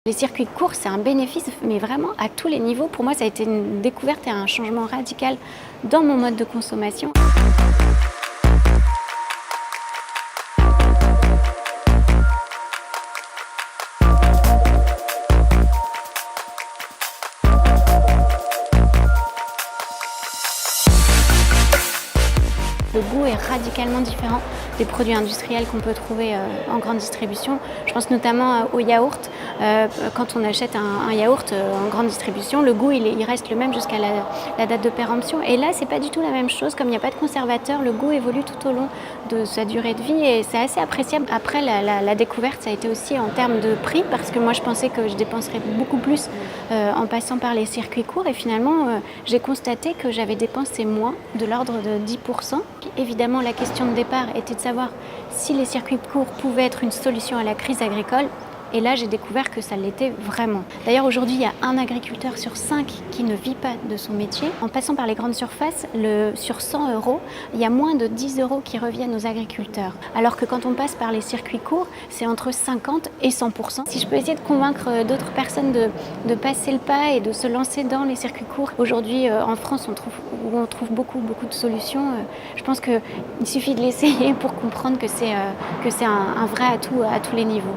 Les circuits courts, c'est un bénéfice, mais vraiment à tous les niveaux. Pour moi, ça a été une découverte et un changement radical dans mon mode de consommation. Le goût est radicalement différent des produits industriels qu'on peut trouver en grande distribution. Je pense notamment au yaourt. Quand on achète un yaourt en grande distribution, le goût il reste le même jusqu'à la date de péremption. Et là, c'est pas du tout la même chose. Comme il n'y a pas de conservateur, le goût évolue tout au long de sa durée de vie et c'est assez appréciable. Après, la découverte, ça a été aussi en termes de prix parce que moi, je pensais que je dépenserais beaucoup plus en passant par les circuits courts et finalement, j'ai constaté que j'avais dépensé moins, de l'ordre de 10%. Évidemment, la question de départ était de savoir si les circuits courts pouvaient être une solution à la crise agricole. Et là, j'ai découvert que ça l'était vraiment. D'ailleurs, aujourd'hui, il y a un agriculteur sur 5 qui ne vit pas de son métier. En passant par les grandes surfaces, sur 100 €, il y a moins de 10 € qui reviennent aux agriculteurs. Alors que quand on passe par les circuits courts, c'est entre 50 et 100%. Si je peux essayer de convaincre d'autres personnes de passer le pas et de se lancer dans les circuits courts, aujourd'hui, en France, on trouve beaucoup de solutions. Je pense qu'il suffit de l'essayer pour comprendre que c'est un vrai atout à tous les niveaux.